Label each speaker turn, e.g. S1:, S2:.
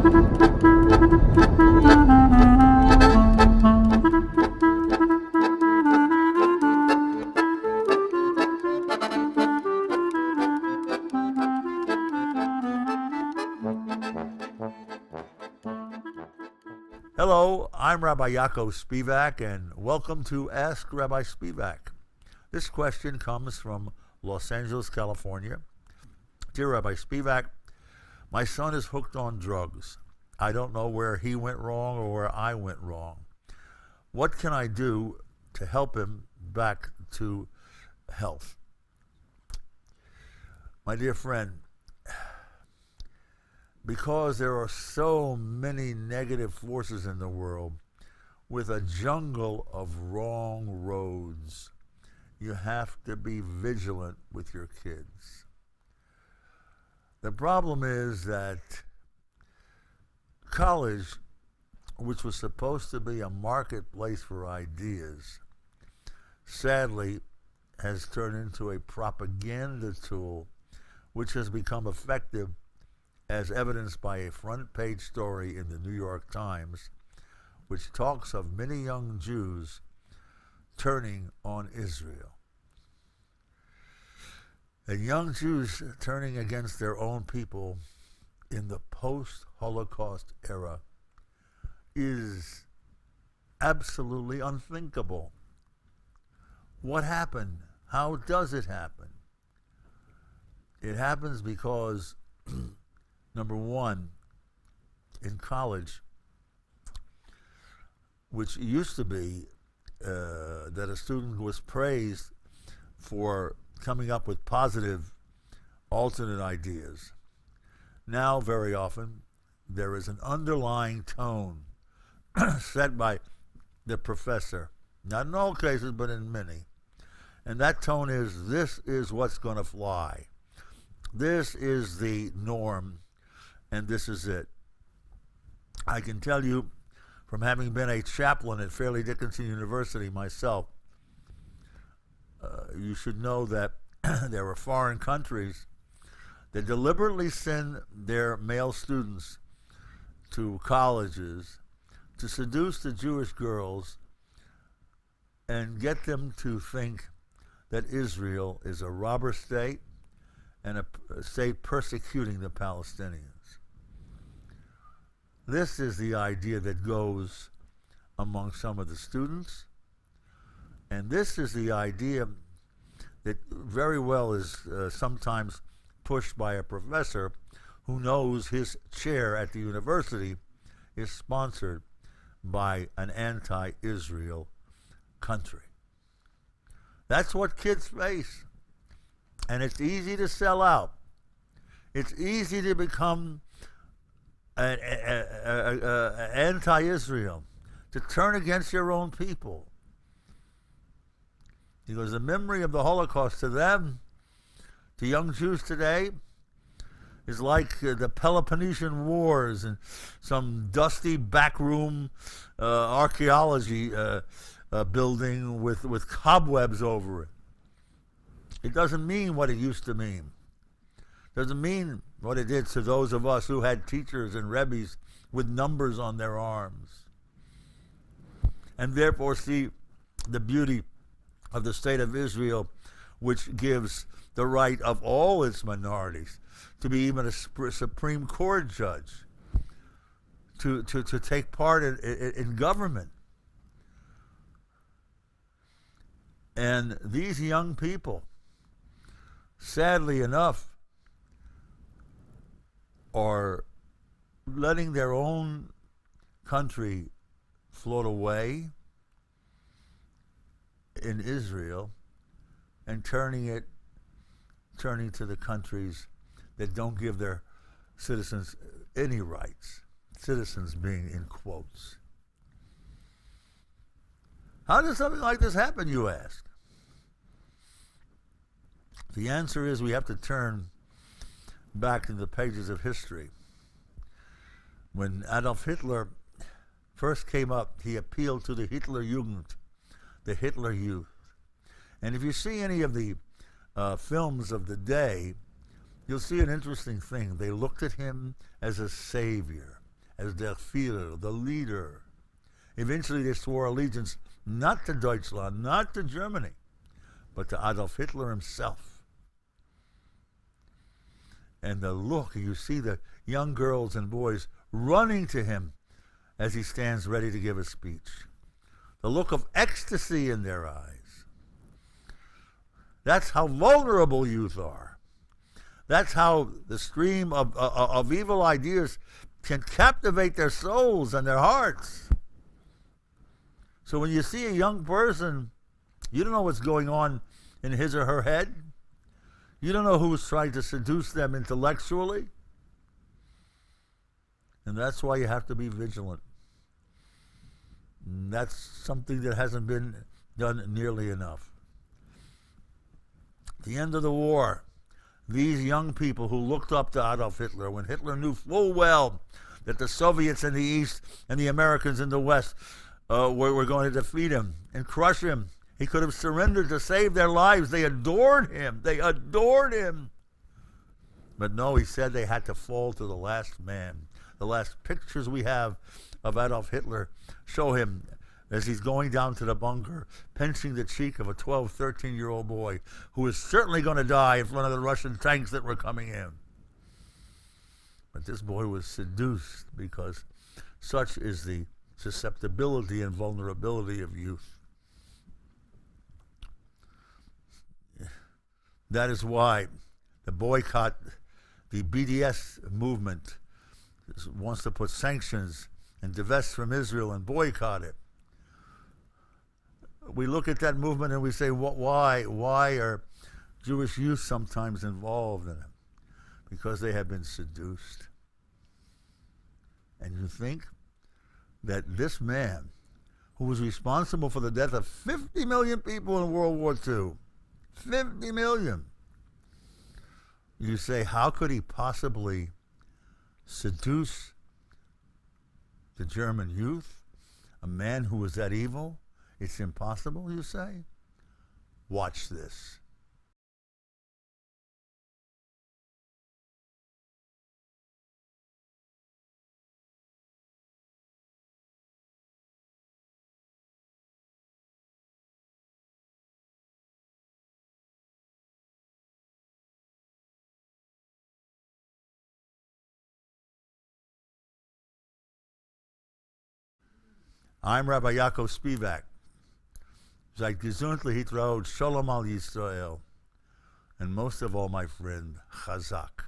S1: Hello, I'm Rabbi Spivak, and welcome to Ask Rabbi Spivak. This question comes from Los Angeles, California. Dear Rabbi Spivak, my son is hooked on drugs. I don't know where he went wrong or where I went wrong. What can I do to help him back to health? My dear friend, because there are so many negative forces in the world with a jungle of wrong roads, you have to be vigilant with your kids. The problem is that college, which was supposed to be a marketplace for ideas, sadly has turned into a propaganda tool which has become effective, as evidenced by a front-page story in the New York Times, which talks of many young Jews turning on Israel. And young Jews turning against their own people in the post-Holocaust era is absolutely unthinkable. What happened? How does it happen? It happens because number one, in college, which used to be that a student was praised for coming up with positive alternate ideas. Now, very often, there is an underlying tone set by the professor, not in all cases, but in many. And that tone is, this is what's going to fly. This is the norm. And this is it. I can tell you, from having been a chaplain at Fairleigh Dickinson University myself, you should know that there are foreign countries that deliberately send their male students to colleges to seduce the Jewish girls and get them to think that Israel is a robber state and a state persecuting the Palestinians. This is the idea that goes among some of the students, and this is the idea that very well is sometimes pushed by a professor who knows his chair at the university is sponsored by an anti-Israel country. That's what kids face, and it's easy to sell out. It's easy to become anti-Israel, to turn against your own people. Because the memory of the Holocaust to them, to young Jews today, is like the Peloponnesian Wars and some dusty backroom archaeology building with cobwebs over it. It doesn't mean what it used to mean. Doesn't mean what it did to those of us who had teachers and rebbes with numbers on their arms, and therefore see the beauty of the state of Israel, which gives the right of all its minorities to be even a Supreme Court judge, to take part in government. And these young people, sadly enough, are letting their own country float away in Israel and turning to the countries that don't give their citizens any rights, citizens being in quotes. How does something like this happen, you ask? The answer is we have to turn back to the pages of history. When Adolf Hitler first came up, he appealed to the Hitler Jugend, the Hitler Youth. And if you see any of the films of the day, you'll see an interesting thing. They looked at him as a savior. as their Führer, the leader. Eventually they swore allegiance not to Deutschland, not to Germany, but to Adolf Hitler himself. And the look, you see the young girls and boys running to him as he stands ready to give a speech. The look of ecstasy in their eyes. That's how vulnerable youth are. That's how the stream of evil ideas can captivate their souls and their hearts. So when you see a young person, you don't know what's going on in his or her head. You don't know who's trying to seduce them intellectually. And that's why you have to be vigilant. And that's something that hasn't been done nearly enough. At the end of the war, these young people who looked up to Adolf Hitler, when Hitler knew full well that the Soviets in the East and the Americans in the West were going to defeat him and crush him, he could have surrendered to save their lives. They adored him. They adored him. But no, he said they had to fall to the last man. The last pictures we have of Adolf Hitler show him as he's going down to the bunker, pinching the cheek of a 12, 13-year-old boy who is certainly going to die in front of the Russian tanks that were coming in. But this boy was seduced because such is the susceptibility and vulnerability of youth. That is why the boycott, the BDS movement, wants to put sanctions and divest from Israel and boycott it. We look at that movement and we say, why are Jewish youth sometimes involved in it? Because they have been seduced. And you think that this man, who was responsible for the death of 50 million people in World War II, 50 million, you say, how could he possibly seduce the German youth? A man who was that evil? It's impossible, you say? Watch this. I'm Rabbi Spivak. Seid gesund, lehitraot, shalom al Yisrael. And most of all, my friend, Chazak.